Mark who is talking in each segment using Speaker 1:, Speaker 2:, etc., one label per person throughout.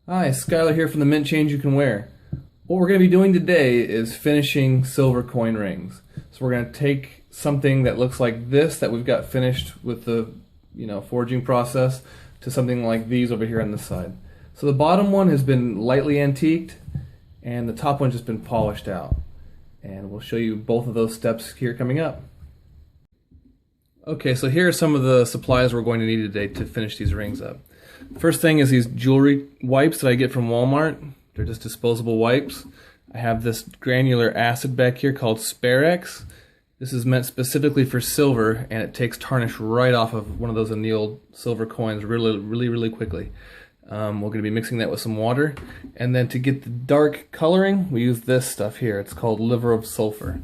Speaker 1: Hi, Skylar here from the Mint Change You Can Wear. What we're going to be doing today is finishing silver coin rings. So we're going to take something that looks like this that we've got finished with the forging process to something like these over here on this side. So the bottom one has been lightly antiqued and the top one's just been polished out. And we'll show you both of those steps here coming up. Okay, so here are some of the supplies we're going to need today to finish these rings up. First thing is these jewelry wipes that I get from Walmart. They're just disposable wipes. I have this granular acid back here called Sparex. This is meant specifically for silver, and it takes tarnish right off of one of those annealed silver coins really quickly. We're going to be mixing that with some water, and then to get the dark coloring, we use this stuff here. It's called Liver of Sulfur.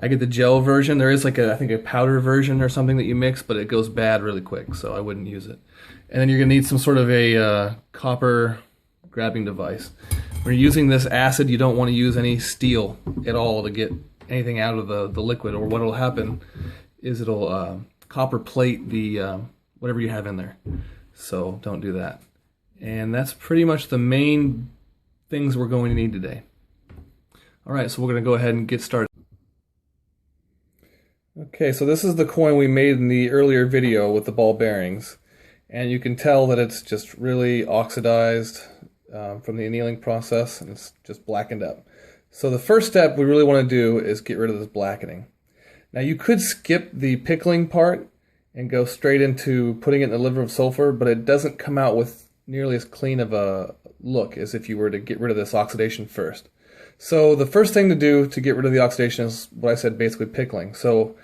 Speaker 1: I get the gel version. There is like I think a powder version or something that you mix, but it goes bad really quick, so I wouldn't use it. And then you're going to need some sort of a copper grabbing device. When you're using this acid, you don't want to use any steel at all to get anything out of the liquid, or what will happen is it'll copper plate the whatever you have in there. So don't do that. And that's pretty much the main things we're going to need today. Alright, so we're going to go ahead and get started. Okay, so this is the coin we made in the earlier video with the ball bearings. And you can tell that it's just really oxidized from the annealing process, and it's just blackened up. So the first step we really want to do is get rid of this blackening. Now you could skip the pickling part and go straight into putting it in the liver of sulfur, but it doesn't come out with nearly as clean of a look as if you were to get rid of this oxidation first. So the first thing to do to get rid of the oxidation is what I said, basically pickling. So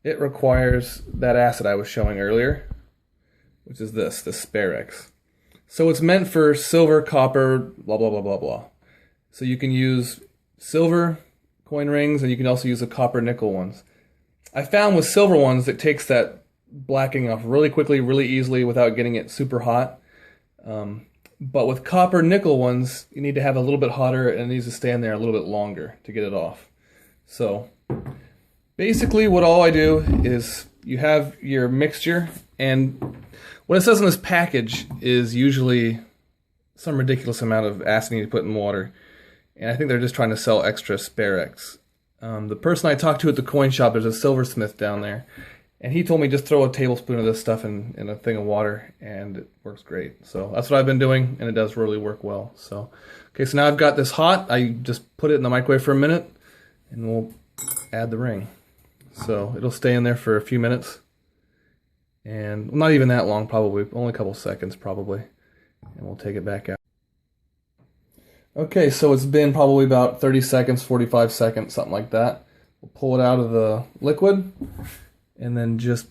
Speaker 1: it requires that acid I was showing earlier, which is the Sparex. So it's meant for silver, copper, blah, blah, blah, blah, blah. So you can use silver coin rings, and you can also use the copper nickel ones. I found with silver ones, it takes that blackening off really quickly, really easily without getting it super hot. But with copper nickel ones, you need to have it a little bit hotter, and it needs to stay in there a little bit longer to get it off. So basically what all I do is you have your mixture, and what it says in this package is usually some ridiculous amount of acid you need to put in water. And I think they're just trying to sell extra Sparex. The person I talked to at the coin shop, there's a silversmith down there, and he told me just throw a tablespoon of this stuff in a thing of water, and it works great. So that's what I've been doing, and it does really work well. So, okay, so now I've got this hot. I just put it in the microwave for a minute, and we'll add the ring. So it'll stay in there for a few minutes, and not even that long, probably only a couple seconds probably, and we'll take it back out. Okay, so it's been probably about 30 seconds, 45 seconds, something like that. We'll pull it out of the liquid and then just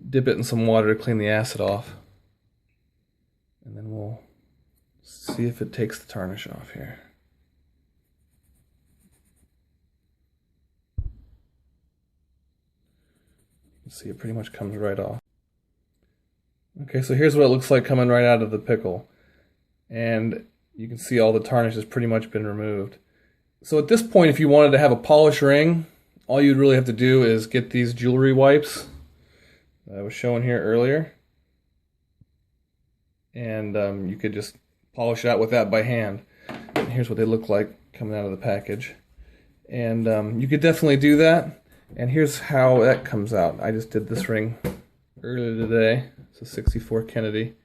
Speaker 1: dip it in some water to clean the acid off, and then we'll see if it takes the tarnish off here. See, it pretty much comes right off. Okay, so here's what it looks like coming right out of the pickle. And you can see all the tarnish has pretty much been removed. So at this point, if you wanted to have a polished ring, all you'd really have to do is get these jewelry wipes that I was showing here earlier. And you could just polish it out with that by hand. And here's what they look like coming out of the package. And you could definitely do that. And here's how that comes out. I just did this ring earlier today. It's a 64 Kennedy.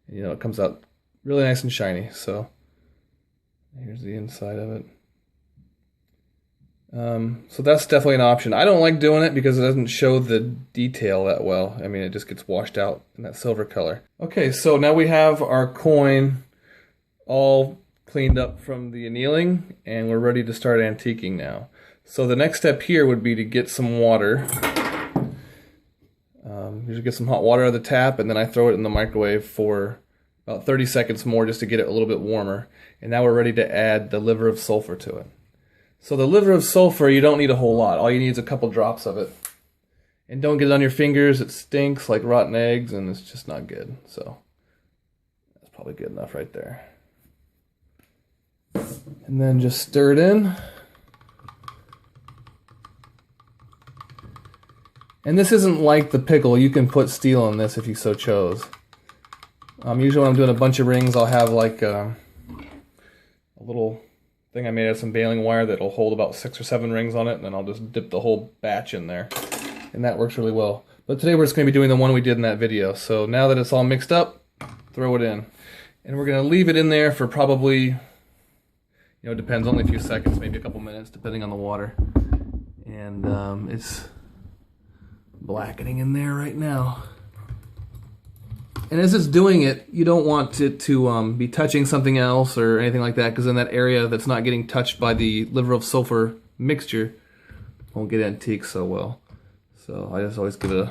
Speaker 1: And, it comes out really nice and shiny. So here's the inside of it. So that's definitely an option. I don't like doing it because it doesn't show the detail that well. I mean, it just gets washed out in that silver color. Okay, so now we have our coin all cleaned up from the annealing, and we're ready to start antiquing now. So the next step here would be to get some water. Usually get some hot water out of the tap, and then I throw it in the microwave for about 30 seconds more just to get it a little bit warmer. And now we're ready to add the liver of sulfur to it. So the liver of sulfur, you don't need a whole lot. All you need is a couple drops of it. And don't get it on your fingers. It stinks like rotten eggs, and it's just not good. So that's probably good enough right there. And then just stir it in. And this isn't like the pickle. You can put steel in this if you so chose. Usually when I'm doing a bunch of rings, I'll have like a little thing I made out of some baling wire that'll hold about 6 or 7 rings on it, and then I'll just dip the whole batch in there. And that works really well. But today we're just going to be doing the one we did in that video. So now that it's all mixed up, throw it in. And we're going to leave it in there for probably, it depends, only a few seconds, maybe a couple minutes, depending on the water. And it's blackening in there right now. And as it's doing it, you don't want it to be touching something else or anything like that, because then that area that's not getting touched by the liver of sulfur mixture won't get antique so well. So I just always get it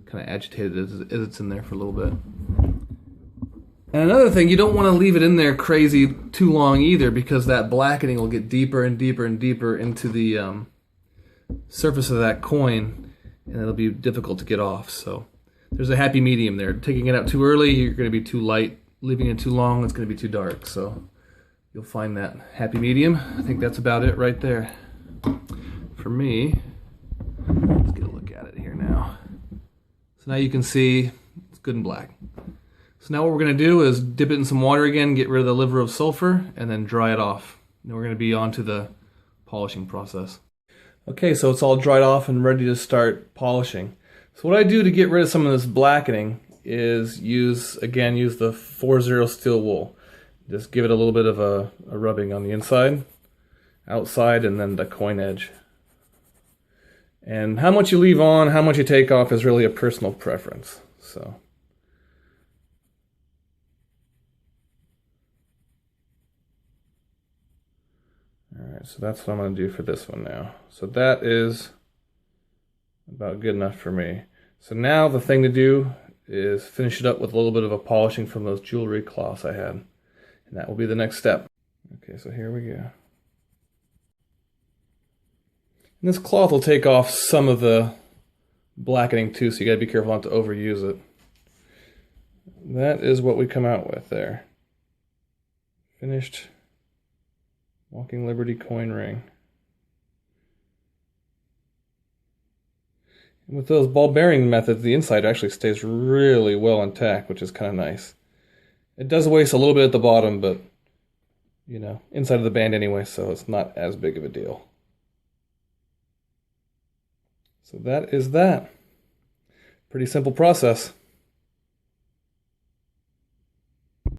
Speaker 1: kind of agitated as it's in there for a little bit. And another thing, you don't want to leave it in there crazy too long either, because that blackening will get deeper and deeper and deeper into the surface of that coin, and it'll be difficult to get off. So there's a happy medium there. Taking it out too early, you're going to be too light. Leaving it too long, it's going to be too dark. So you'll find that happy medium. I think that's about it right there. For me, let's get a look at it here now. So now you can see it's good and black. So now what we're going to do is dip it in some water again, get rid of the liver of sulfur, and then dry it off. Then we're going to be on to the polishing process. Okay, so it's all dried off and ready to start polishing. So what I do to get rid of some of this blackening is use the 4-0 steel wool. Just give it a little bit of a rubbing on the inside, outside, and then the coin edge. And how much you leave on, how much you take off is really a personal preference. So alright, so that's what I'm going to do for this one now. So that is about good enough for me. So now the thing to do is finish it up with a little bit of a polishing from those jewelry cloths I had. And that will be the next step. Okay, so here we go. And this cloth will take off some of the blackening too, so you gotta be careful not to overuse it. That is what we come out with there. Finished Walking Liberty coin ring. And with those ball bearing methods, the inside actually stays really well intact, which is kind of nice. It does waste a little bit at the bottom, but inside of the band anyway, so it's not as big of a deal. So that is that. Pretty simple process.